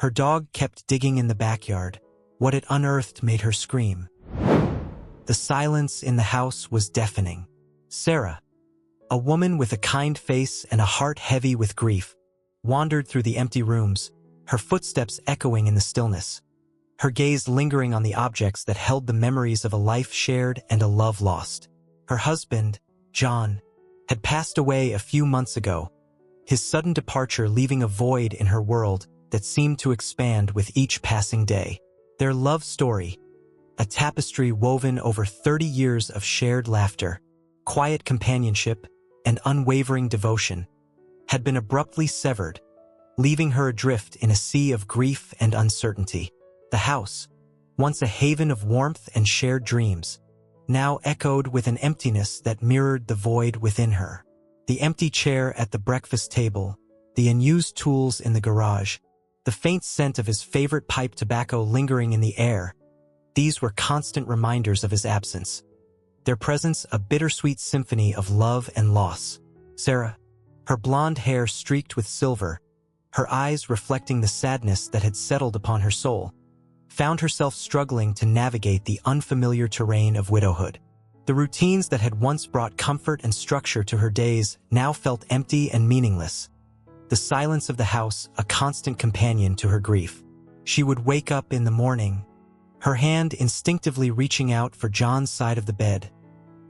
Her dog kept digging in the backyard. What it unearthed made her scream. The silence in the house was deafening. Sarah, a woman with a kind face and a heart heavy with grief, wandered through the empty rooms, her footsteps echoing in the stillness, her gaze lingering on the objects that held the memories of a life shared and a love lost. Her husband, John, had passed away a few months ago, his sudden departure leaving a void in her world that seemed to expand with each passing day. Their love story, a tapestry woven over 30 years of shared laughter, quiet companionship, and unwavering devotion, had been abruptly severed, leaving her adrift in a sea of grief and uncertainty. The house, once a haven of warmth and shared dreams, now echoed with an emptiness that mirrored the void within her. The empty chair at the breakfast table, the unused tools in the garage, the faint scent of his favorite pipe tobacco lingering in the air, these were constant reminders of his absence, their presence a bittersweet symphony of love and loss. Sarah, her blonde hair streaked with silver, her eyes reflecting the sadness that had settled upon her soul, found herself struggling to navigate the unfamiliar terrain of widowhood. The routines that had once brought comfort and structure to her days now felt empty and meaningless. The silence of the house a constant companion to her grief. She would wake up in the morning, her hand instinctively reaching out for John's side of the bed,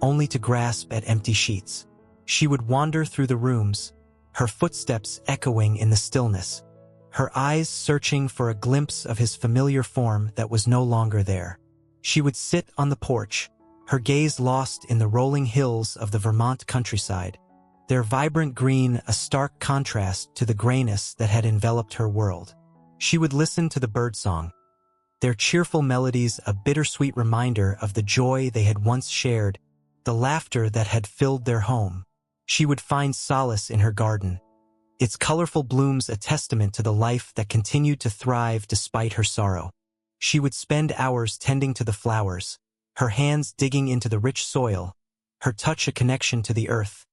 only to grasp at empty sheets. She would wander through the rooms, her footsteps echoing in the stillness, her eyes searching for a glimpse of his familiar form that was no longer there. She would sit on the porch, her gaze lost in the rolling hills of the Vermont countryside, their vibrant green a stark contrast to the grayness that had enveloped her world. She would listen to the birdsong, their cheerful melodies a bittersweet reminder of the joy they had once shared, the laughter that had filled their home. She would find solace in her garden, its colorful blooms a testament to the life that continued to thrive despite her sorrow. She would spend hours tending to the flowers, her hands digging into the rich soil, her touch a connection to the earth,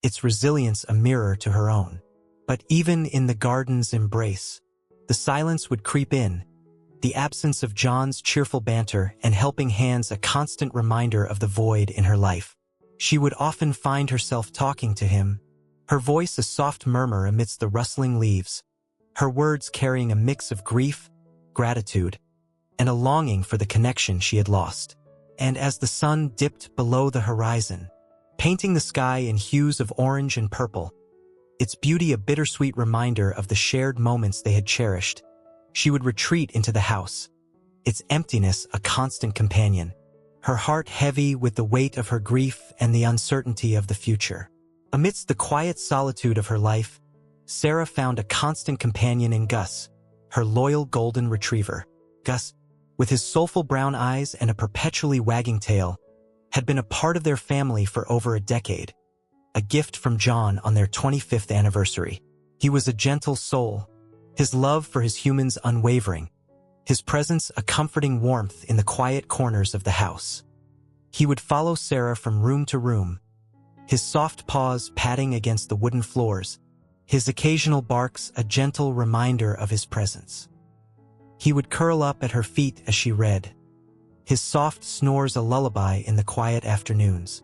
its resilience a mirror to her own. But even in the garden's embrace, the silence would creep in, the absence of John's cheerful banter and helping hands a constant reminder of the void in her life. She would often find herself talking to him, her voice a soft murmur amidst the rustling leaves, her words carrying a mix of grief, gratitude, and a longing for the connection she had lost. And as the sun dipped below the horizon, painting the sky in hues of orange and purple, its beauty a bittersweet reminder of the shared moments they had cherished, she would retreat into the house, its emptiness a constant companion, her heart heavy with the weight of her grief and the uncertainty of the future. Amidst the quiet solitude of her life, Sarah found a constant companion in Gus, her loyal golden retriever. Gus, with his soulful brown eyes and a perpetually wagging tail, had been a part of their family for over a decade, a gift from John on their 25th anniversary. He was a gentle soul, his love for his humans unwavering, his presence a comforting warmth in the quiet corners of the house. He would follow Sarah from room to room, his soft paws patting against the wooden floors, his occasional barks a gentle reminder of his presence. He would curl up at her feet as she read, his soft snores a lullaby in the quiet afternoons.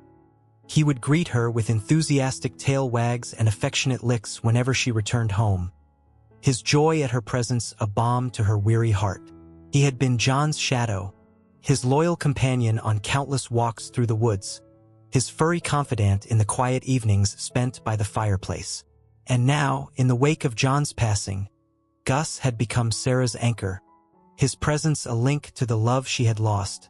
He would greet her with enthusiastic tail wags and affectionate licks whenever she returned home, his joy at her presence a balm to her weary heart. He had been John's shadow, his loyal companion on countless walks through the woods, his furry confidant in the quiet evenings spent by the fireplace. And now, in the wake of John's passing, Gus had become Sarah's anchor, his presence a link to the love she had lost,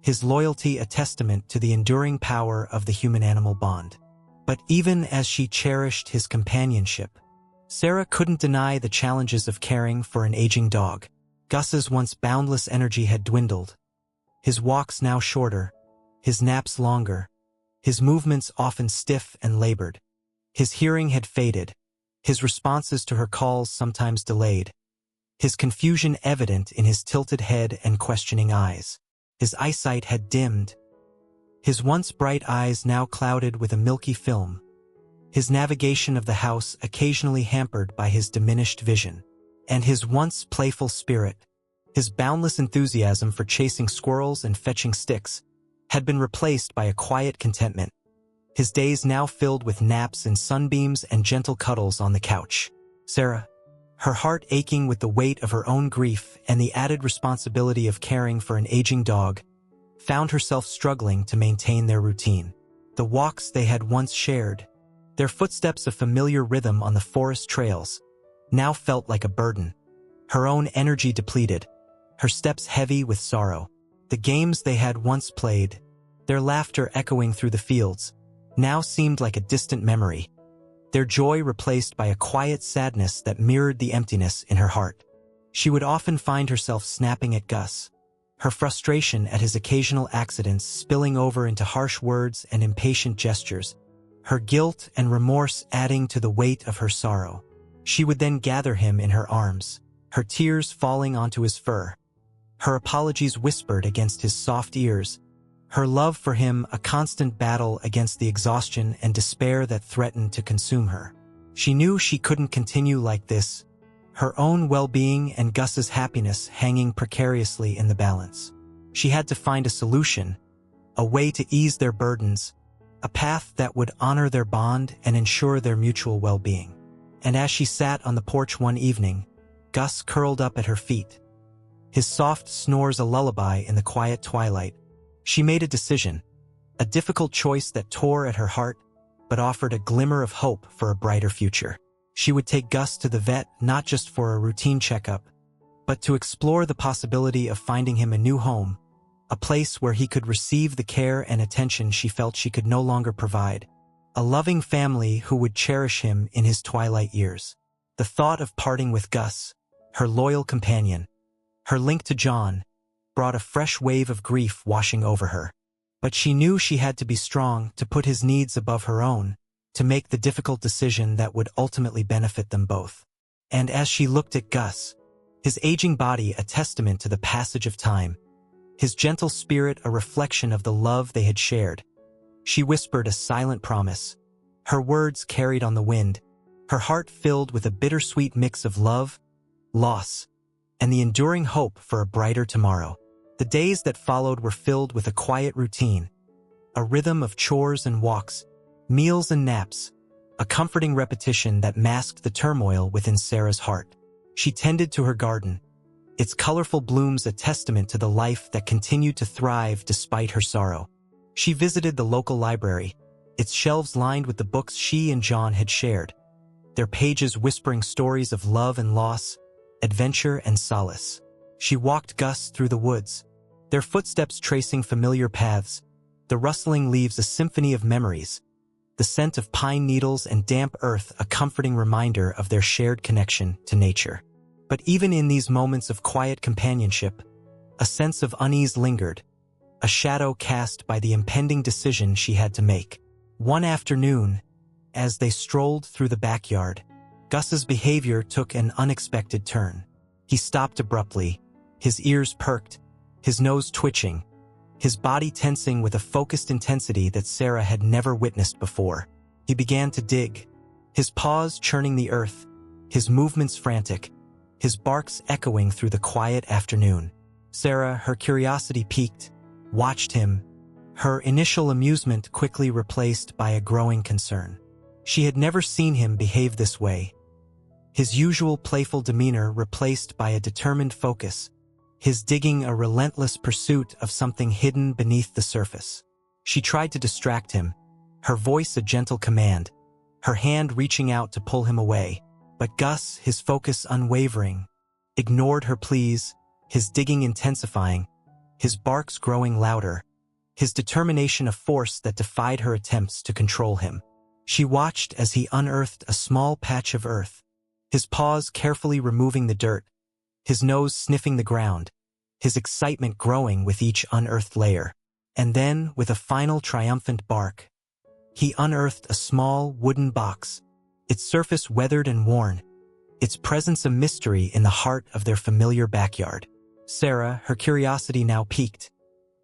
his loyalty a testament to the enduring power of the human-animal bond. But even as she cherished his companionship, Sarah couldn't deny the challenges of caring for an aging dog. Gus's once boundless energy had dwindled, his walks now shorter, his naps longer, his movements often stiff and labored. His hearing had faded, his responses to her calls sometimes delayed, his confusion evident in his tilted head and questioning eyes. His eyesight had dimmed, his once bright eyes now clouded with a milky film, his navigation of the house occasionally hampered by his diminished vision. And his once playful spirit, his boundless enthusiasm for chasing squirrels and fetching sticks, had been replaced by a quiet contentment, his days now filled with naps in sunbeams and gentle cuddles on the couch. Sarah, her heart aching with the weight of her own grief and the added responsibility of caring for an aging dog, found herself struggling to maintain their routine. The walks they had once shared, their footsteps of familiar rhythm on the forest trails, now felt like a burden. Her own energy depleted, her steps heavy with sorrow. The games they had once played, their laughter echoing through the fields, now seemed like a distant memory, their joy replaced by a quiet sadness that mirrored the emptiness in her heart. She would often find herself snapping at Gus, her frustration at his occasional accidents spilling over into harsh words and impatient gestures, her guilt and remorse adding to the weight of her sorrow. She would then gather him in her arms, her tears falling onto his fur, her apologies whispered against his soft ears, her love for him a constant battle against the exhaustion and despair that threatened to consume her. She knew she couldn't continue like this, her own well-being and Gus's happiness hanging precariously in the balance. She had to find a solution, a way to ease their burdens, a path that would honor their bond and ensure their mutual well-being. And as she sat on the porch one evening, Gus curled up at her feet, his soft snores a lullaby in the quiet twilight. She made a decision, a difficult choice that tore at her heart, but offered a glimmer of hope for a brighter future. She would take Gus to the vet not just for a routine checkup, but to explore the possibility of finding him a new home, a place where he could receive the care and attention she felt she could no longer provide, a loving family who would cherish him in his twilight years. The thought of parting with Gus, her loyal companion, her link to John, brought a fresh wave of grief washing over her. But she knew she had to be strong to put his needs above her own, to make the difficult decision that would ultimately benefit them both. And as she looked at Gus, his aging body a testament to the passage of time, his gentle spirit a reflection of the love they had shared, she whispered a silent promise, her words carried on the wind, her heart filled with a bittersweet mix of love, loss, and the enduring hope for a brighter tomorrow. The days that followed were filled with a quiet routine, a rhythm of chores and walks, meals and naps, a comforting repetition that masked the turmoil within Sarah's heart. She tended to her garden, its colorful blooms a testament to the life that continued to thrive despite her sorrow. She visited the local library, its shelves lined with the books she and John had shared, their pages whispering stories of love and loss, adventure and solace. She walked Gus through the woods, their footsteps tracing familiar paths, the rustling leaves a symphony of memories, the scent of pine needles and damp earth a comforting reminder of their shared connection to nature. But even in these moments of quiet companionship, a sense of unease lingered, a shadow cast by the impending decision she had to make. One afternoon, as they strolled through the backyard, Gus's behavior took an unexpected turn. He stopped abruptly, his ears perked, his nose twitching, his body tensing with a focused intensity that Sarah had never witnessed before. He began to dig, his paws churning the earth, his movements frantic, his barks echoing through the quiet afternoon. Sarah, her curiosity piqued, watched him, her initial amusement quickly replaced by a growing concern. She had never seen him behave this way, his usual playful demeanor replaced by a determined focus, his digging a relentless pursuit of something hidden beneath the surface. She tried to distract him, her voice a gentle command, her hand reaching out to pull him away. But Gus, his focus unwavering, ignored her pleas, his digging intensifying, his barks growing louder, his determination a force that defied her attempts to control him. She watched as he unearthed a small patch of earth, his paws carefully removing the dirt, his nose sniffing the ground, his excitement growing with each unearthed layer. And then, with a final triumphant bark, he unearthed a small wooden box, its surface weathered and worn, its presence a mystery in the heart of their familiar backyard. Sarah, her curiosity now piqued,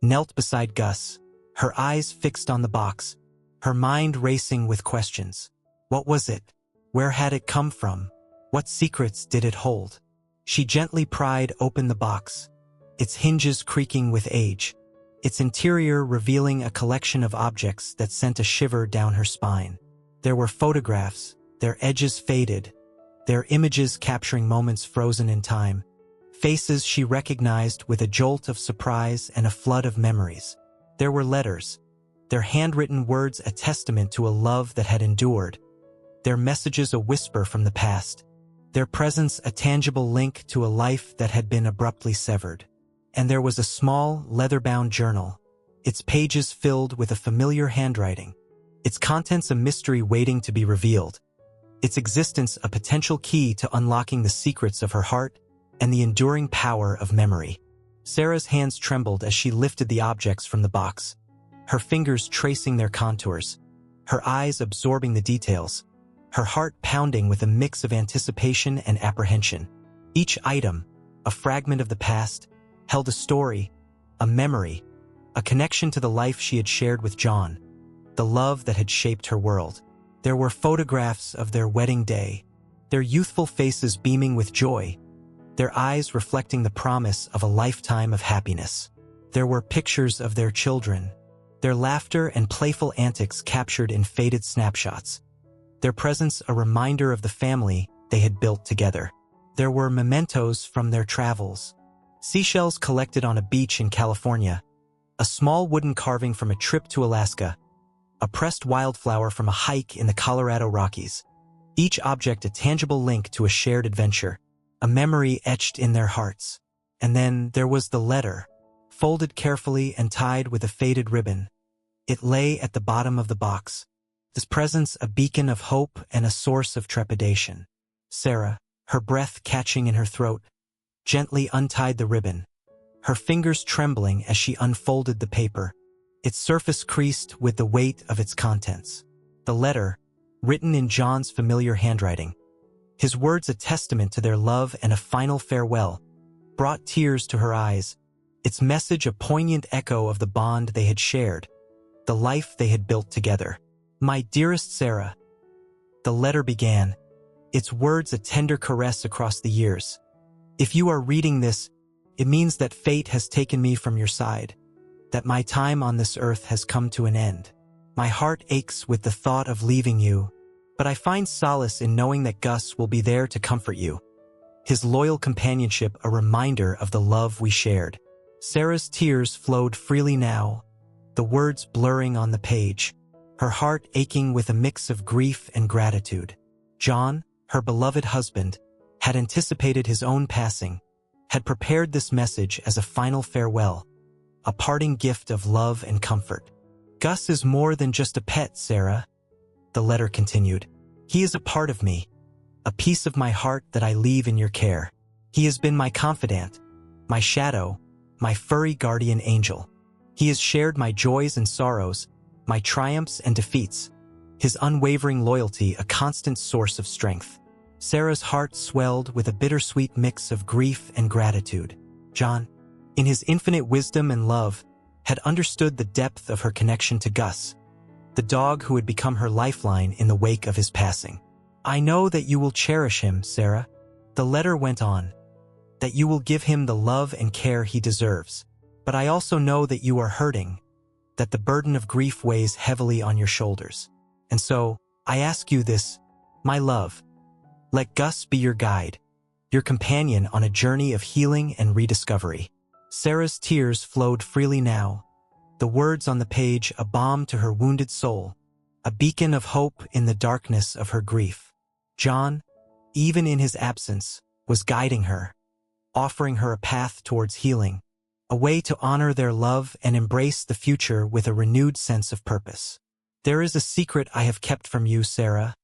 knelt beside Gus, her eyes fixed on the box, her mind racing with questions. What was it? Where had it come from? What secrets did it hold? She gently pried open the box, its hinges creaking with age, its interior revealing a collection of objects that sent a shiver down her spine. There were photographs, their edges faded, their images capturing moments frozen in time, faces she recognized with a jolt of surprise and a flood of memories. There were letters, their handwritten words a testament to a love that had endured, their messages a whisper from the past, their presence a tangible link to a life that had been abruptly severed. And there was a small, leather-bound journal, its pages filled with a familiar handwriting, its contents a mystery waiting to be revealed, its existence a potential key to unlocking the secrets of her heart and the enduring power of memory. Sarah's hands trembled as she lifted the objects from the box, her fingers tracing their contours, her eyes absorbing the details, her heart pounding with a mix of anticipation and apprehension. Each item, a fragment of the past, held a story, a memory, a connection to the life she had shared with John, the love that had shaped her world. There were photographs of their wedding day, their youthful faces beaming with joy, their eyes reflecting the promise of a lifetime of happiness. There were pictures of their children, their laughter and playful antics captured in faded snapshots, their presence a reminder of the family they had built together. There were mementos from their travels, seashells collected on a beach in California, a small wooden carving from a trip to Alaska, a pressed wildflower from a hike in the Colorado Rockies, each object a tangible link to a shared adventure, a memory etched in their hearts. And then there was the letter, folded carefully and tied with a faded ribbon. It lay at the bottom of the box, its presence a beacon of hope and a source of trepidation. Sarah, her breath catching in her throat, gently untied the ribbon, her fingers trembling as she unfolded the paper, its surface creased with the weight of its contents. The letter, written in John's familiar handwriting, his words a testament to their love and a final farewell, brought tears to her eyes, its message a poignant echo of the bond they had shared, the life they had built together. "My dearest Sarah," the letter began, its words a tender caress across the years. "If you are reading this, it means that fate has taken me from your side, that my time on this earth has come to an end. My heart aches with the thought of leaving you, but I find solace in knowing that Gus will be there to comfort you, his loyal companionship a reminder of the love we shared." Sarah's tears flowed freely now, the words blurring on the page, her heart aching with a mix of grief and gratitude. John, her beloved husband, had anticipated his own passing, had prepared this message as a final farewell, a parting gift of love and comfort. "Gus is more than just a pet, Sarah," the letter continued. "He is a part of me, a piece of my heart that I leave in your care. He has been my confidant, my shadow, my furry guardian angel. He has shared my joys and sorrows, my triumphs and defeats, his unwavering loyalty a constant source of strength." Sarah's heart swelled with a bittersweet mix of grief and gratitude. John, in his infinite wisdom and love, had understood the depth of her connection to Gus, the dog who had become her lifeline in the wake of his passing. "I know that you will cherish him, Sarah," the letter went on, "that you will give him the love and care he deserves. But I also know that you are hurting, that the burden of grief weighs heavily on your shoulders. And so, I ask you this, my love. Let Gus be your guide, your companion on a journey of healing and rediscovery." Sarah's tears flowed freely now, the words on the page a balm to her wounded soul, a beacon of hope in the darkness of her grief. John, even in his absence, was guiding her, offering her a path towards healing, a way to honor their love and embrace the future with a renewed sense of purpose. "There is a secret I have kept from you, Sarah,"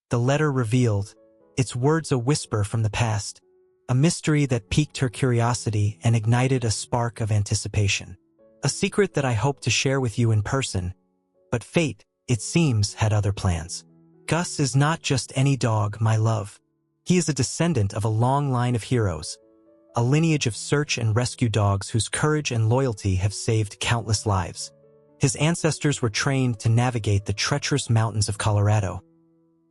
the letter revealed, its words a whisper from the past, a mystery that piqued her curiosity and ignited a spark of anticipation. "A secret that I hoped to share with you in person, but fate, it seems, had other plans. Gus is not just any dog, my love. He is a descendant of a long line of heroes, a lineage of search and rescue dogs whose courage and loyalty have saved countless lives. His ancestors were trained to navigate the treacherous mountains of Colorado,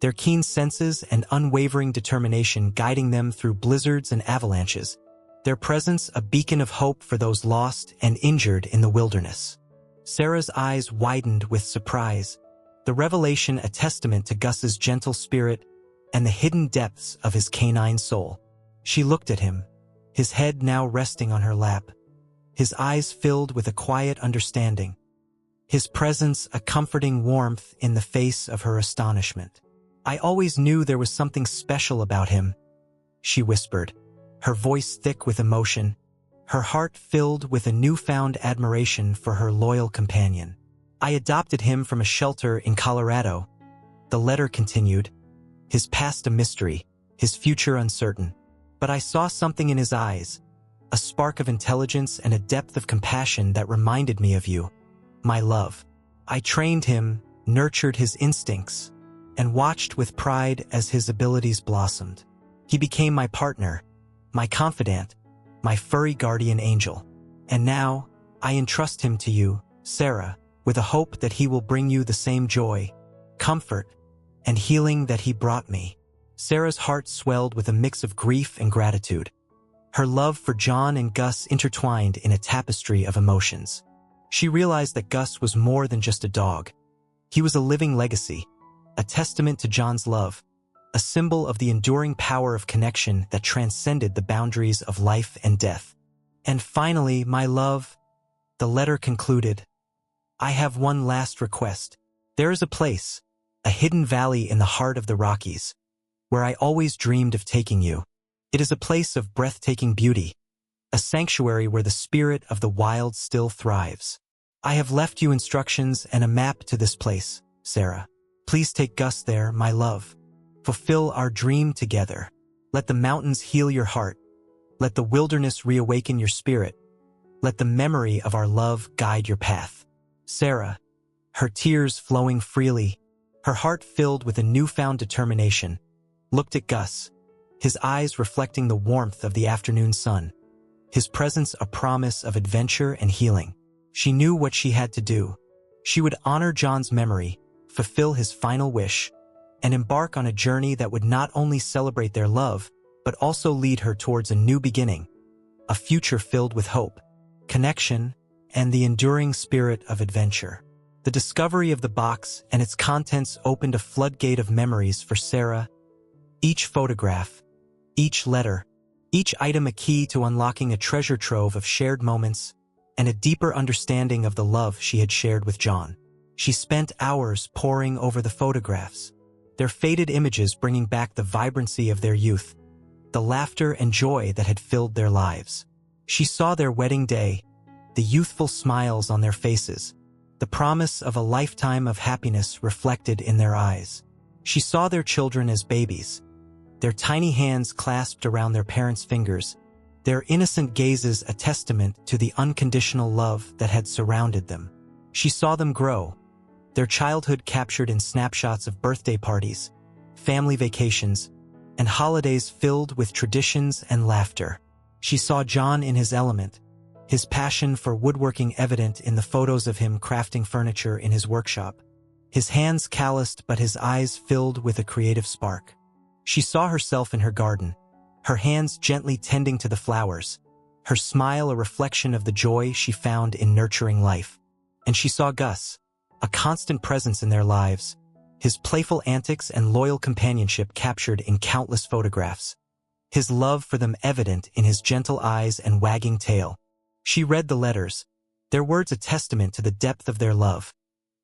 their keen senses and unwavering determination guiding them through blizzards and avalanches, their presence a beacon of hope for those lost and injured in the wilderness. Sarah's eyes widened with surprise, the revelation a testament to Gus's gentle spirit and the hidden depths of his canine soul. She looked at him, his head now resting on her lap, his eyes filled with a quiet understanding, his presence a comforting warmth in the face of her astonishment. "I always knew there was something special about him," she whispered, her voice thick with emotion, her heart filled with a newfound admiration for her loyal companion. "I adopted him from a shelter in Colorado," the letter continued, his past a mystery, his future uncertain. "But I saw something in his eyes, a spark of intelligence and a depth of compassion that reminded me of you, my love. I trained him, nurtured his instincts, and watched with pride as his abilities blossomed. He became my partner, my confidant, my furry guardian angel. And now, I entrust him to you, Sarah, with a hope that he will bring you the same joy, comfort, and healing that he brought me." Sarah's heart swelled with a mix of grief and gratitude. Her love for John and Gus intertwined in a tapestry of emotions. She realized that Gus was more than just a dog. He was a living legacy, a testament to John's love, a symbol of the enduring power of connection that transcended the boundaries of life and death. "And finally, my love," the letter concluded, "I have one last request. There is a place, a hidden valley in the heart of the Rockies, where I always dreamed of taking you. It is a place of breathtaking beauty, a sanctuary where the spirit of the wild still thrives. I have left you instructions and a map to this place, Sarah. Please take Gus there, my love. Fulfill our dream together. Let the mountains heal your heart. Let the wilderness reawaken your spirit. Let the memory of our love guide your path." Sarah, her tears flowing freely, her heart filled with a newfound determination, looked at Gus, his eyes reflecting the warmth of the afternoon sun, his presence a promise of adventure and healing. She knew what she had to do. She would honor John's memory, fulfill his final wish, and embark on a journey that would not only celebrate their love, but also lead her towards a new beginning, a future filled with hope, connection, and the enduring spirit of adventure. The discovery of the box and its contents opened a floodgate of memories for Sarah. Each photograph, each letter, each item a key to unlocking a treasure trove of shared moments and a deeper understanding of the love she had shared with John. She spent hours poring over the photographs, their faded images bringing back the vibrancy of their youth, the laughter and joy that had filled their lives. She saw their wedding day, the youthful smiles on their faces, the promise of a lifetime of happiness reflected in their eyes. She saw their children as babies, their tiny hands clasped around their parents' fingers, their innocent gazes a testament to the unconditional love that had surrounded them. She saw them grow, their childhood captured in snapshots of birthday parties, family vacations, and holidays filled with traditions and laughter. She saw John in his element, his passion for woodworking evident in the photos of him crafting furniture in his workshop, his hands calloused but his eyes filled with a creative spark. She saw herself in her garden, her hands gently tending to the flowers, her smile a reflection of the joy she found in nurturing life. And she saw Gus, a constant presence in their lives, his playful antics and loyal companionship captured in countless photographs, his love for them evident in his gentle eyes and wagging tail. She read the letters, their words a testament to the depth of their love,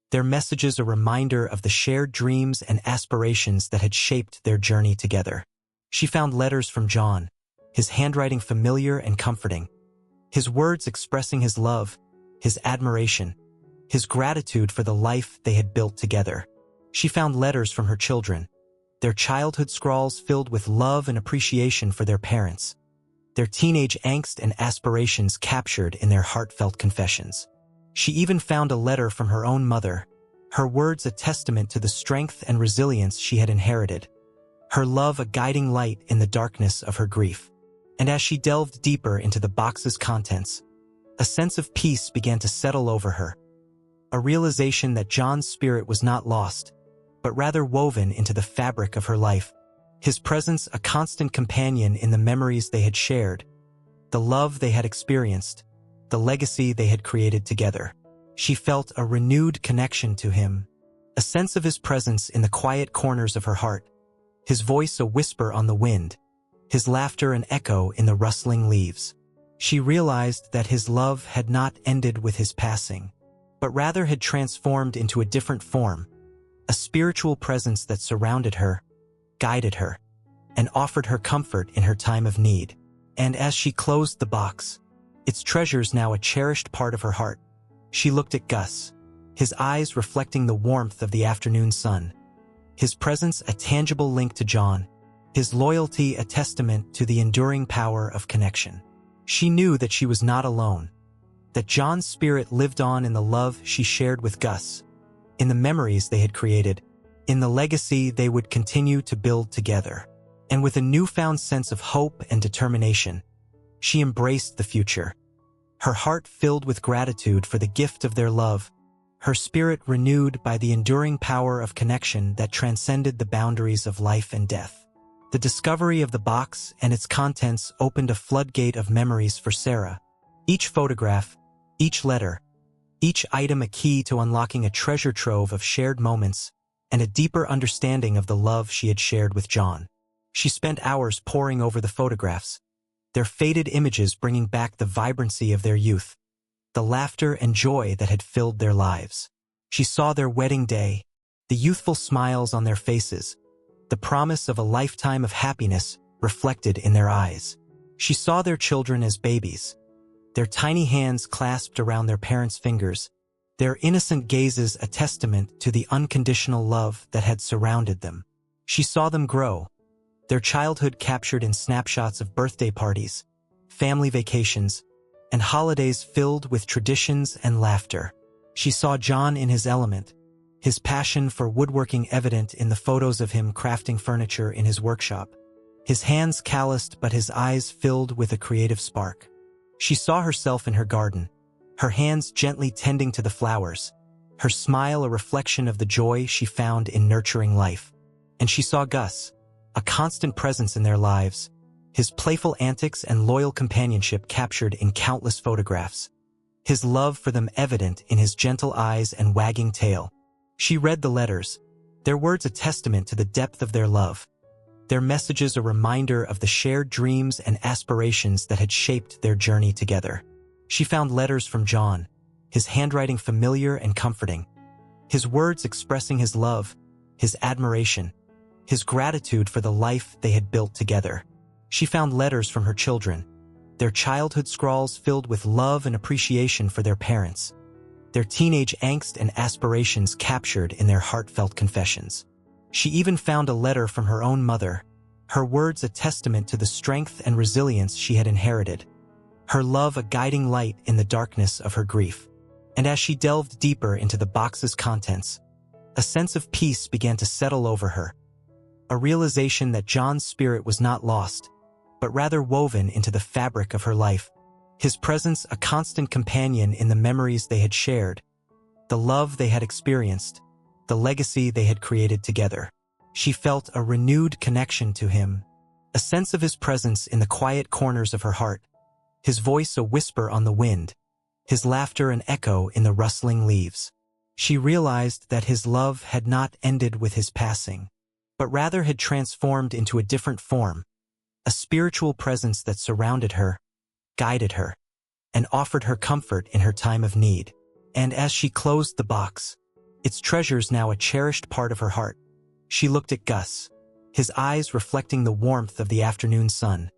their messages a reminder of the shared dreams and aspirations that had shaped their journey together. She found letters from John, his handwriting familiar and comforting, his words expressing his love, his admiration, his gratitude for the life they had built together. She found letters from her children, their childhood scrawls filled with love and appreciation for their parents, their teenage angst and aspirations captured in their heartfelt confessions. She even found a letter from her own mother, her words a testament to the strength and resilience she had inherited, her love a guiding light in the darkness of her grief. And as she delved deeper into the box's contents, a sense of peace began to settle over her, a realization that John's spirit was not lost, but rather woven into the fabric of her life. His presence a constant companion in the memories they had shared, the love they had experienced, the legacy they had created together. She felt a renewed connection to him, a sense of his presence in the quiet corners of her heart, his voice a whisper on the wind, his laughter an echo in the rustling leaves. She realized that his love had not ended with his passing, but rather had transformed into a different form, a spiritual presence that surrounded her, guided her, and offered her comfort in her time of need. And as she closed the box, its treasures now a cherished part of her heart, she looked at Gus, his eyes reflecting the warmth of the afternoon sun, his presence a tangible link to John, his loyalty a testament to the enduring power of connection. She knew that she was not alone, that John's spirit lived on in the love she shared with Gus, in the memories they had created, in the legacy they would continue to build together. And with a newfound sense of hope and determination, she embraced the future, her heart filled with gratitude for the gift of their love, her spirit renewed by the enduring power of connection that transcended the boundaries of life and death. The discovery of the box and its contents opened a floodgate of memories for Sarah. Each photograph, each letter, each item a key to unlocking a treasure trove of shared moments and a deeper understanding of the love she had shared with John. She spent hours poring over the photographs, their faded images bringing back the vibrancy of their youth, the laughter and joy that had filled their lives. She saw their wedding day, the youthful smiles on their faces, the promise of a lifetime of happiness reflected in their eyes. She saw their children as babies, their tiny hands clasped around their parents' fingers, their innocent gazes a testament to the unconditional love that had surrounded them. She saw them grow, their childhood captured in snapshots of birthday parties, family vacations, and holidays filled with traditions and laughter. She saw John in his element, his passion for woodworking evident in the photos of him crafting furniture in his workshop, his hands calloused but his eyes filled with a creative spark. She saw herself in her garden, her hands gently tending to the flowers, her smile a reflection of the joy she found in nurturing life. And she saw Gus, a constant presence in their lives, his playful antics and loyal companionship captured in countless photographs, his love for them evident in his gentle eyes and wagging tail. She read the letters, their words a testament to the depth of their love, their messages a reminder of the shared dreams and aspirations that had shaped their journey together. She found letters from John, his handwriting familiar and comforting, his words expressing his love, his admiration, his gratitude for the life they had built together. She found letters from her children, their childhood scrawls filled with love and appreciation for their parents, their teenage angst and aspirations captured in their heartfelt confessions. She even found a letter from her own mother, her words a testament to the strength and resilience she had inherited, her love a guiding light in the darkness of her grief. And as she delved deeper into the box's contents, a sense of peace began to settle over her, a realization that John's spirit was not lost, but rather woven into the fabric of her life, his presence a constant companion in the memories they had shared, the love they had experienced, the legacy they had created together. She felt a renewed connection to him, a sense of his presence in the quiet corners of her heart, his voice a whisper on the wind, his laughter an echo in the rustling leaves. She realized that his love had not ended with his passing, but rather had transformed into a different form, a spiritual presence that surrounded her, guided her, and offered her comfort in her time of need. And as she closed the box, its treasures now a cherished part of her heart, she looked at Gus, his eyes reflecting the warmth of the afternoon sun,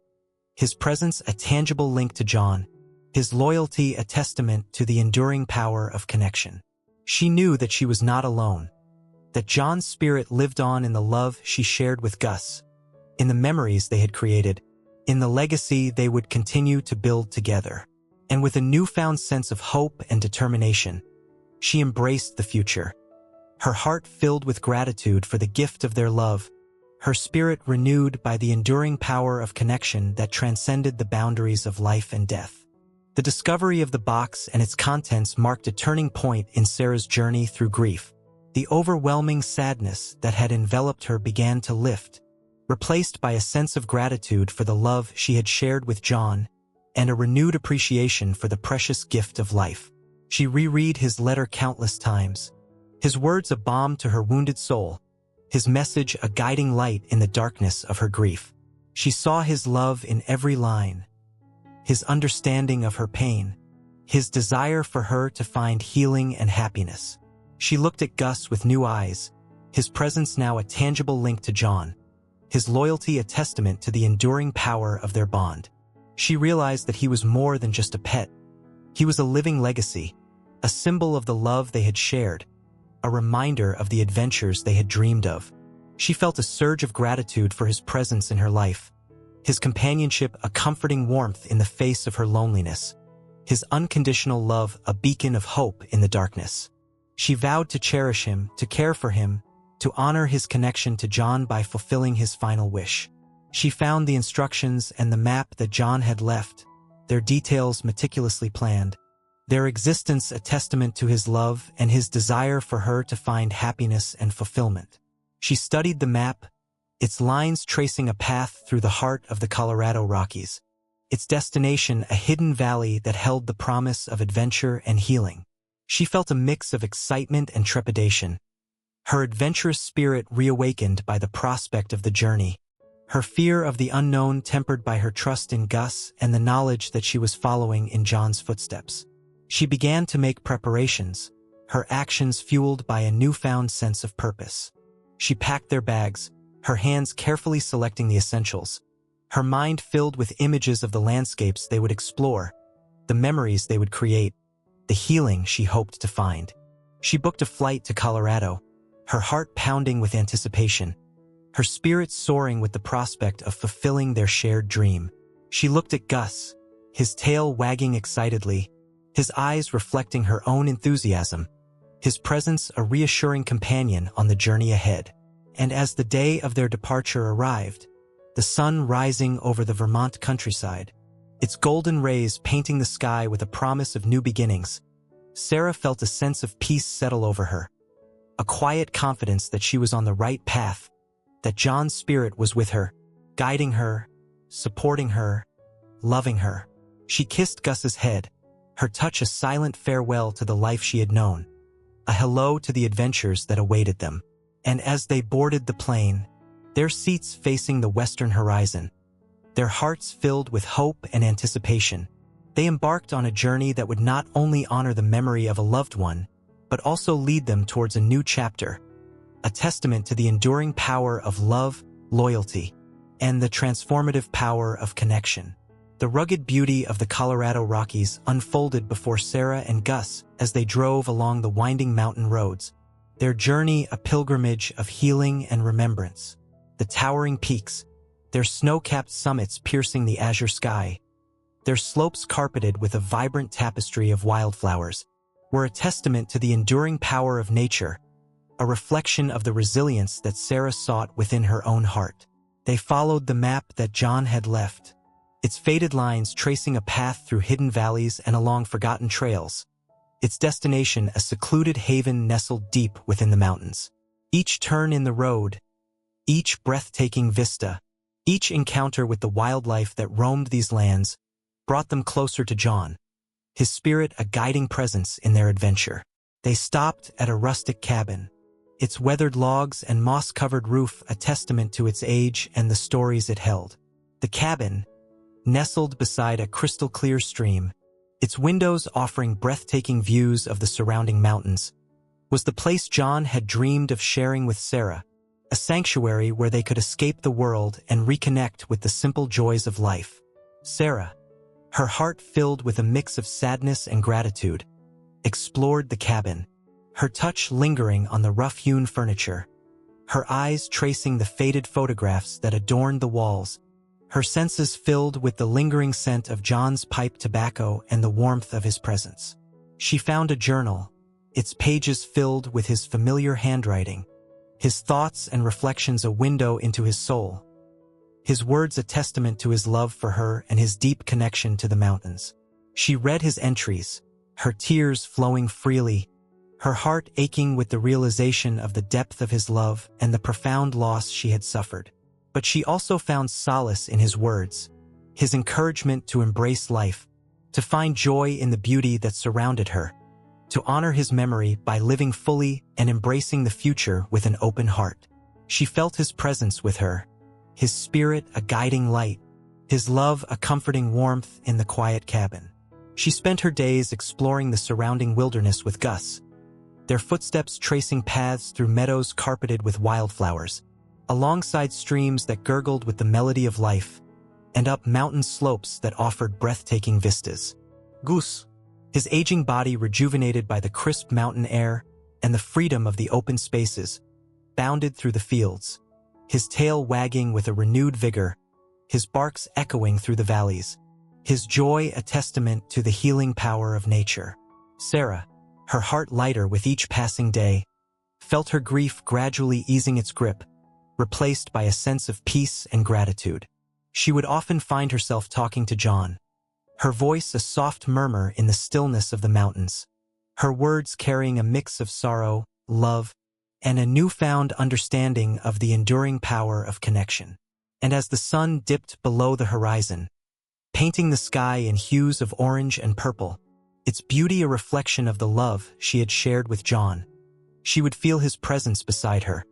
his presence a tangible link to John, his loyalty a testament to the enduring power of connection. She knew that she was not alone, that John's spirit lived on in the love she shared with Gus, in the memories they had created, in the legacy they would continue to build together. And with a newfound sense of hope and determination, she embraced the future, her heart filled with gratitude for the gift of their love, her spirit renewed by the enduring power of connection that transcended the boundaries of life and death. The discovery of the box and its contents marked a turning point in Sarah's journey through grief. The overwhelming sadness that had enveloped her began to lift, replaced by a sense of gratitude for the love she had shared with John and a renewed appreciation for the precious gift of life. She reread his letter countless times, his words a balm to her wounded soul, his message a guiding light in the darkness of her grief. She saw his love in every line, his understanding of her pain, his desire for her to find healing and happiness. She looked at Gus with new eyes, his presence now a tangible link to John, his loyalty a testament to the enduring power of their bond. She realized that he was more than just a pet. He was a living legacy, a symbol of the love they had shared, a reminder of the adventures they had dreamed of. She felt a surge of gratitude for his presence in her life, his companionship a comforting warmth in the face of her loneliness, his unconditional love a beacon of hope in the darkness. She vowed to cherish him, to care for him, to honor his connection to John by fulfilling his final wish. She found the instructions and the map that John had left, their details meticulously planned, their existence a testament to his love and his desire for her to find happiness and fulfillment. She studied the map, its lines tracing a path through the heart of the Colorado Rockies, its destination a hidden valley that held the promise of adventure and healing. She felt a mix of excitement and trepidation, her adventurous spirit reawakened by the prospect of the journey, her fear of the unknown tempered by her trust in Gus and the knowledge that she was following in John's footsteps. She began to make preparations, her actions fueled by a newfound sense of purpose. She packed their bags, her hands carefully selecting the essentials, her mind filled with images of the landscapes they would explore, the memories they would create, the healing she hoped to find. She booked a flight to Colorado, her heart pounding with anticipation, her spirit soaring with the prospect of fulfilling their shared dream. She looked at Gus, his tail wagging excitedly, his eyes reflecting her own enthusiasm, his presence a reassuring companion on the journey ahead. And as the day of their departure arrived, the sun rising over the Vermont countryside, its golden rays painting the sky with a promise of new beginnings, Sarah felt a sense of peace settle over her, a quiet confidence that she was on the right path, that John's spirit was with her, guiding her, supporting her, loving her. She kissed Gus's head, her touch a silent farewell to the life she had known, a hello to the adventures that awaited them. And as they boarded the plane, their seats facing the western horizon, their hearts filled with hope and anticipation, they embarked on a journey that would not only honor the memory of a loved one, but also lead them towards a new chapter, a testament to the enduring power of love, loyalty, and the transformative power of connection. The rugged beauty of the Colorado Rockies unfolded before Sarah and Gus as they drove along the winding mountain roads, their journey a pilgrimage of healing and remembrance. The towering peaks, their snow-capped summits piercing the azure sky, their slopes carpeted with a vibrant tapestry of wildflowers, were a testament to the enduring power of nature, a reflection of the resilience that Sarah sought within her own heart. They followed the map that John had left, its faded lines tracing a path through hidden valleys and along forgotten trails, its destination a secluded haven nestled deep within the mountains. Each turn in the road, each breathtaking vista, each encounter with the wildlife that roamed these lands brought them closer to John, his spirit a guiding presence in their adventure. They stopped at a rustic cabin, its weathered logs and moss-covered roof a testament to its age and the stories it held. The cabin, nestled beside a crystal-clear stream, its windows offering breathtaking views of the surrounding mountains, was the place John had dreamed of sharing with Sarah, a sanctuary where they could escape the world and reconnect with the simple joys of life. Sarah, her heart filled with a mix of sadness and gratitude, explored the cabin, her touch lingering on the rough-hewn furniture, her eyes tracing the faded photographs that adorned the walls, her senses filled with the lingering scent of John's pipe tobacco and the warmth of his presence. She found a journal, its pages filled with his familiar handwriting, his thoughts and reflections a window into his soul, his words a testament to his love for her and his deep connection to the mountains. She read his entries, her tears flowing freely, her heart aching with the realization of the depth of his love and the profound loss she had suffered. But she also found solace in his words, his encouragement to embrace life, to find joy in the beauty that surrounded her, to honor his memory by living fully and embracing the future with an open heart. She felt his presence with her, his spirit a guiding light, his love a comforting warmth in the quiet cabin. She spent her days exploring the surrounding wilderness with Gus, their footsteps tracing paths through meadows carpeted with wildflowers, alongside streams that gurgled with the melody of life, and up mountain slopes that offered breathtaking vistas. Gus, his aging body rejuvenated by the crisp mountain air and the freedom of the open spaces, bounded through the fields, his tail wagging with a renewed vigor, his barks echoing through the valleys, his joy a testament to the healing power of nature. Sarah, her heart lighter with each passing day, felt her grief gradually easing its grip, replaced by a sense of peace and gratitude. She would often find herself talking to John, her voice a soft murmur in the stillness of the mountains, her words carrying a mix of sorrow, love, and a newfound understanding of the enduring power of connection. And as the sun dipped below the horizon, painting the sky in hues of orange and purple, its beauty a reflection of the love she had shared with John, she would feel his presence beside her,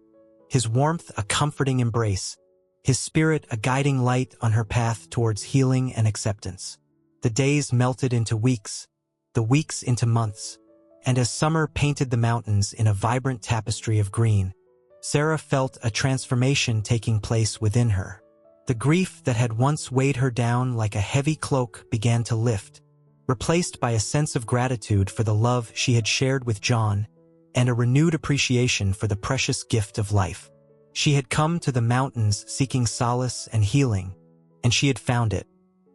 his warmth a comforting embrace, his spirit a guiding light on her path towards healing and acceptance. The days melted into weeks, the weeks into months, and as summer painted the mountains in a vibrant tapestry of green, Sarah felt a transformation taking place within her. The grief that had once weighed her down like a heavy cloak began to lift, replaced by a sense of gratitude for the love she had shared with John and a renewed appreciation for the precious gift of life. She had come to the mountains seeking solace and healing, and she had found it,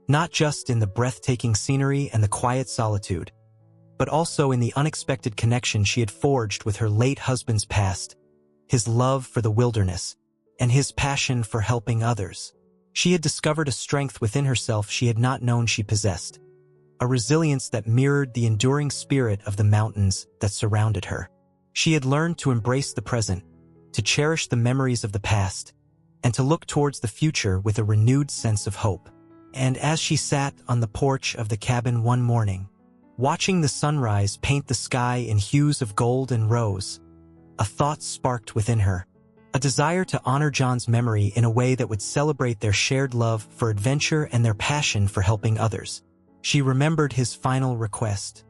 not just in the breathtaking scenery and the quiet solitude, but also in the unexpected connection she had forged with her late husband's past, his love for the wilderness, and his passion for helping others. She had discovered a strength within herself she had not known she possessed, a resilience that mirrored the enduring spirit of the mountains that surrounded her. She had learned to embrace the present, to cherish the memories of the past, and to look towards the future with a renewed sense of hope. And as she sat on the porch of the cabin one morning, watching the sunrise paint the sky in hues of gold and rose, a thought sparked within her, a desire to honor John's memory in a way that would celebrate their shared love for adventure and their passion for helping others. She remembered his final request,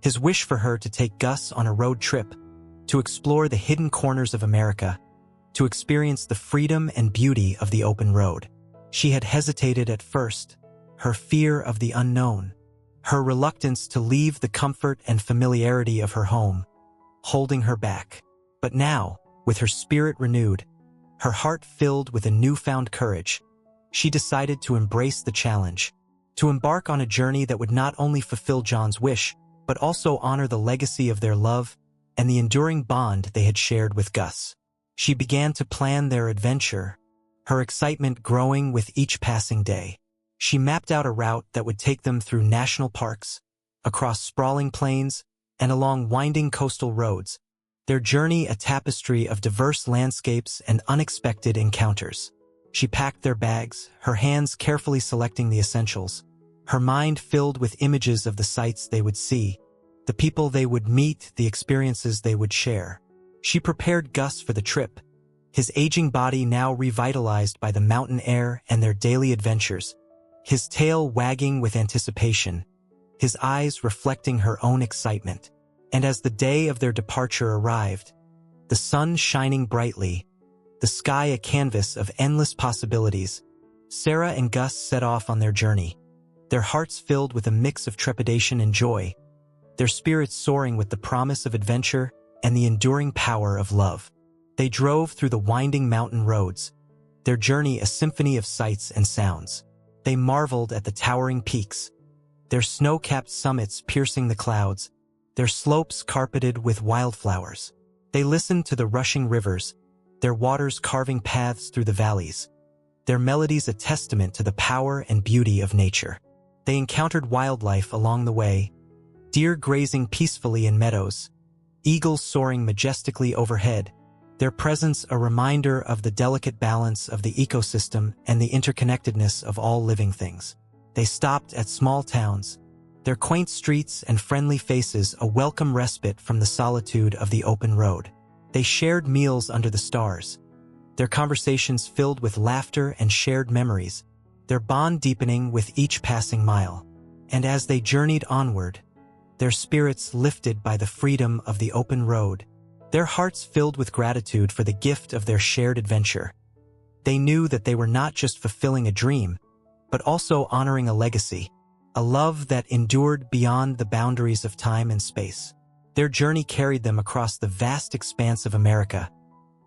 his wish for her to take Gus on a road trip, to explore the hidden corners of America, to experience the freedom and beauty of the open road. She had hesitated at first, her fear of the unknown, her reluctance to leave the comfort and familiarity of her home, holding her back. But now, with her spirit renewed, her heart filled with a newfound courage, she decided to embrace the challenge, to embark on a journey that would not only fulfill John's wish, but also honor the legacy of their love and the enduring bond they had shared with Gus. She began to plan their adventure, her excitement growing with each passing day. She mapped out a route that would take them through national parks, across sprawling plains, and along winding coastal roads, their journey a tapestry of diverse landscapes and unexpected encounters. She packed their bags, her hands carefully selecting the essentials, her mind filled with images of the sights they would see, the people they would meet, the experiences they would share. She prepared Gus for the trip, his aging body now revitalized by the mountain air and their daily adventures, his tail wagging with anticipation, his eyes reflecting her own excitement. And as the day of their departure arrived, the sun shining brightly, the sky a canvas of endless possibilities, Sarah and Gus set off on their journey, their hearts filled with a mix of trepidation and joy, their spirits soaring with the promise of adventure and the enduring power of love. They drove through the winding mountain roads, their journey a symphony of sights and sounds. They marveled at the towering peaks, their snow-capped summits piercing the clouds, their slopes carpeted with wildflowers. They listened to the rushing rivers, their waters carving paths through the valleys, their melodies a testament to the power and beauty of nature. They encountered wildlife along the way, deer grazing peacefully in meadows, eagles soaring majestically overhead, their presence a reminder of the delicate balance of the ecosystem and the interconnectedness of all living things. They stopped at small towns, their quaint streets and friendly faces a welcome respite from the solitude of the open road. They shared meals under the stars, their conversations filled with laughter and shared memories, their bond deepening with each passing mile. And as they journeyed onward, their spirits lifted by the freedom of the open road, their hearts filled with gratitude for the gift of their shared adventure. They knew that they were not just fulfilling a dream, but also honoring a legacy, a love that endured beyond the boundaries of time and space. Their journey carried them across the vast expanse of America,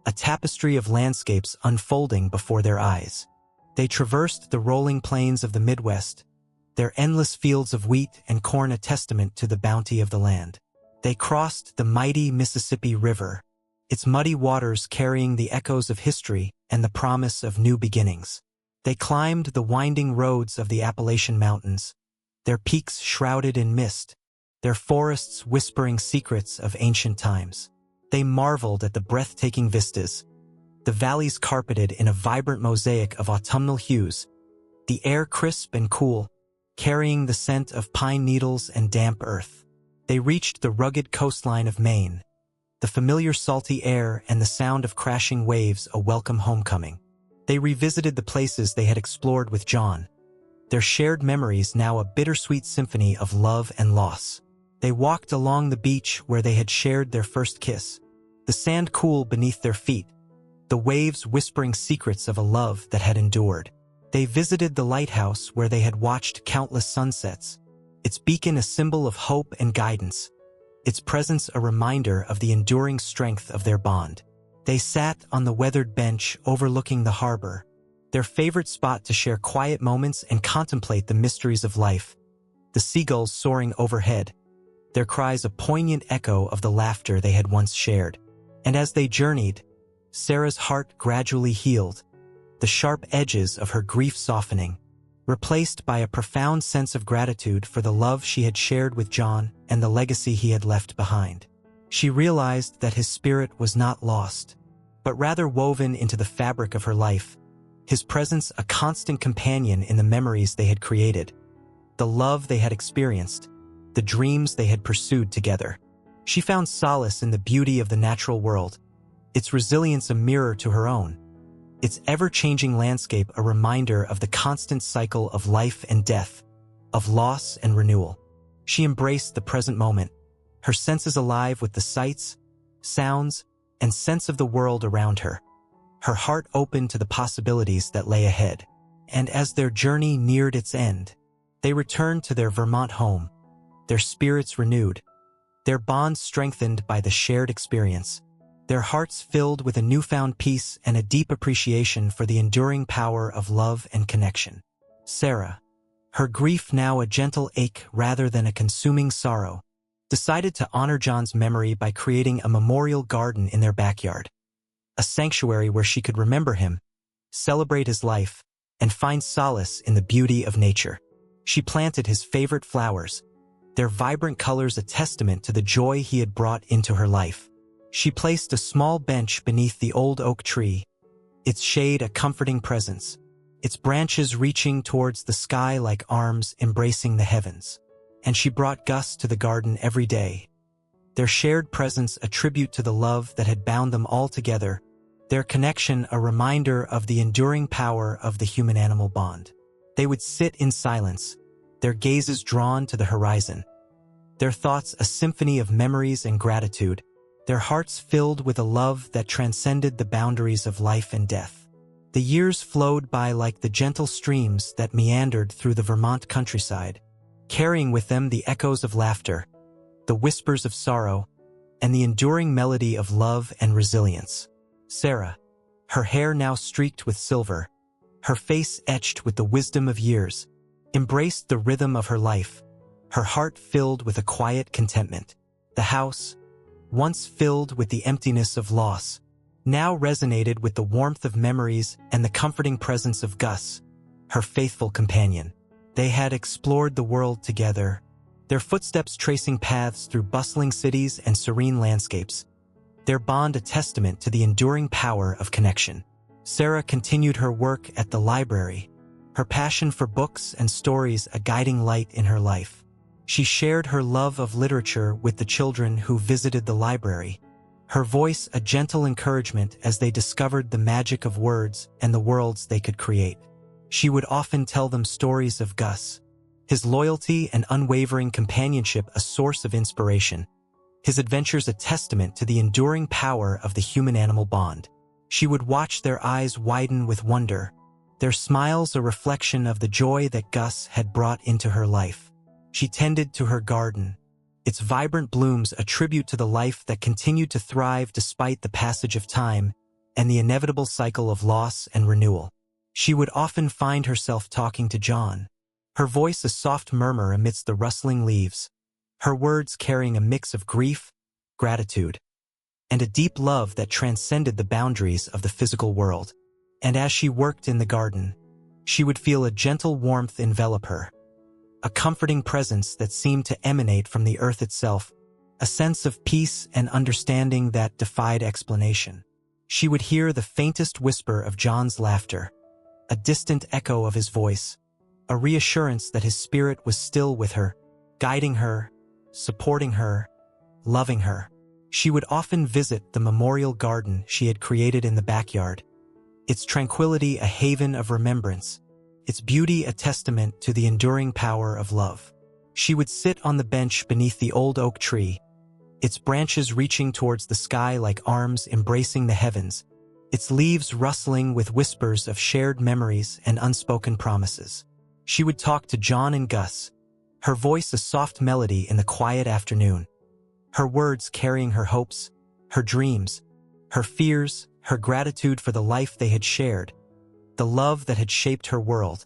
a tapestry of landscapes unfolding before their eyes. They traversed the rolling plains of the Midwest, their endless fields of wheat and corn a testament to the bounty of the land. They crossed the mighty Mississippi River, its muddy waters carrying the echoes of history and the promise of new beginnings. They climbed the winding roads of the Appalachian Mountains, their peaks shrouded in mist, their forests whispering secrets of ancient times. They marveled at the breathtaking vistas, the valleys carpeted in a vibrant mosaic of autumnal hues, the air crisp and cool, carrying the scent of pine needles and damp earth. They reached the rugged coastline of Maine, the familiar salty air and the sound of crashing waves a welcome homecoming. They revisited the places they had explored with John, their shared memories now a bittersweet symphony of love and loss. They walked along the beach where they had shared their first kiss, the sand cool beneath their feet, the waves whispering secrets of a love that had endured. They visited the lighthouse where they had watched countless sunsets, its beacon a symbol of hope and guidance, its presence a reminder of the enduring strength of their bond. They sat on the weathered bench overlooking the harbor, their favorite spot to share quiet moments and contemplate the mysteries of life, the seagulls soaring overhead, their cries a poignant echo of the laughter they had once shared. And as they journeyed, Sarah's heart gradually healed, the sharp edges of her grief softening, replaced by a profound sense of gratitude for the love she had shared with John and the legacy he had left behind. She realized that his spirit was not lost, but rather woven into the fabric of her life, his presence a constant companion in the memories they had created, the love they had experienced, the dreams they had pursued together. She found solace in the beauty of the natural world, its resilience a mirror to her own, its ever-changing landscape a reminder of the constant cycle of life and death, of loss and renewal. She embraced the present moment, her senses alive with the sights, sounds, and sense of the world around her, her heart open to the possibilities that lay ahead. And as their journey neared its end, they returned to their Vermont home, their spirits renewed, their bonds strengthened by the shared experience, their hearts filled with a newfound peace and a deep appreciation for the enduring power of love and connection. Sarah, her grief now a gentle ache rather than a consuming sorrow, decided to honor John's memory by creating a memorial garden in their backyard, a sanctuary where she could remember him, celebrate his life, and find solace in the beauty of nature. She planted his favorite flowers, their vibrant colors a testament to the joy he had brought into her life. She placed a small bench beneath the old oak tree, its shade a comforting presence, its branches reaching towards the sky like arms embracing the heavens. And she brought Gus to the garden every day, their shared presence a tribute to the love that had bound them all together, their connection a reminder of the enduring power of the human-animal bond. They would sit in silence, their gazes drawn to the horizon, their thoughts a symphony of memories and gratitude, their hearts filled with a love that transcended the boundaries of life and death. The years flowed by like the gentle streams that meandered through the Vermont countryside, carrying with them the echoes of laughter, the whispers of sorrow, and the enduring melody of love and resilience. Sarah, her hair now streaked with silver, her face etched with the wisdom of years, embraced the rhythm of her life, her heart filled with a quiet contentment. The house, once filled with the emptiness of loss, now resonated with the warmth of memories and the comforting presence of Gus, her faithful companion. They had explored the world together, their footsteps tracing paths through bustling cities and serene landscapes, their bond a testament to the enduring power of connection. Sarah continued her work at the library, her passion for books and stories a guiding light in her life. She shared her love of literature with the children who visited the library, her voice a gentle encouragement as they discovered the magic of words and the worlds they could create. She would often tell them stories of Gus, his loyalty and unwavering companionship a source of inspiration, his adventures a testament to the enduring power of the human-animal bond. She would watch their eyes widen with wonder, their smiles a reflection of the joy that Gus had brought into her life. She tended to her garden, its vibrant blooms a tribute to the life that continued to thrive despite the passage of time and the inevitable cycle of loss and renewal. She would often find herself talking to John, her voice a soft murmur amidst the rustling leaves, her words carrying a mix of grief, gratitude, and a deep love that transcended the boundaries of the physical world. And as she worked in the garden, she would feel a gentle warmth envelop her, a comforting presence that seemed to emanate from the earth itself, a sense of peace and understanding that defied explanation. She would hear the faintest whisper of John's laughter, a distant echo of his voice, a reassurance that his spirit was still with her, guiding her, supporting her, loving her. She would often visit the memorial garden she had created in the backyard, its tranquility a haven of remembrance, its beauty a testament to the enduring power of love. She would sit on the bench beneath the old oak tree, its branches reaching towards the sky like arms embracing the heavens, its leaves rustling with whispers of shared memories and unspoken promises. She would talk to John and Gus, her voice a soft melody in the quiet afternoon, her words carrying her hopes, her dreams, her fears, her gratitude for the life they had shared, the love that had shaped her world,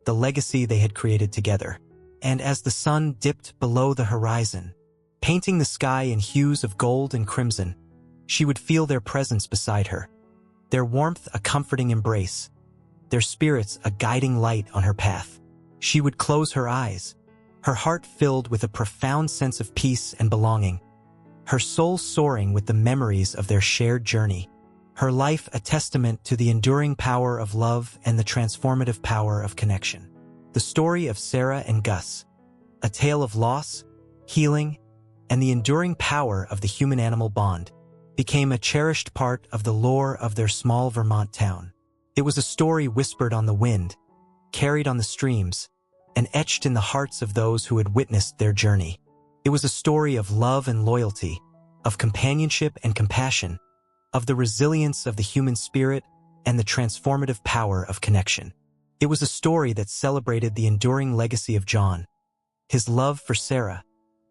the legacy they had created together. And as the sun dipped below the horizon, painting the sky in hues of gold and crimson, she would feel their presence beside her, their warmth a comforting embrace, their spirits a guiding light on her path. She would close her eyes, her heart filled with a profound sense of peace and belonging, her soul soaring with the memories of their shared journey, her life a testament to the enduring power of love and the transformative power of connection. The story of Sarah and Gus, a tale of loss, healing, and the enduring power of the human-animal bond, became a cherished part of the lore of their small Vermont town. It was a story whispered on the wind, carried on the streams, and etched in the hearts of those who had witnessed their journey. It was a story of love and loyalty, of companionship and compassion, of the resilience of the human spirit and the transformative power of connection. It was a story that celebrated the enduring legacy of John, his love for Sarah,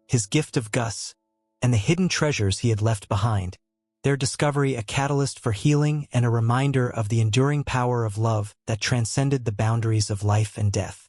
his gift of Gus, and the hidden treasures he had left behind, their discovery a catalyst for healing and a reminder of the enduring power of love that transcended the boundaries of life and death.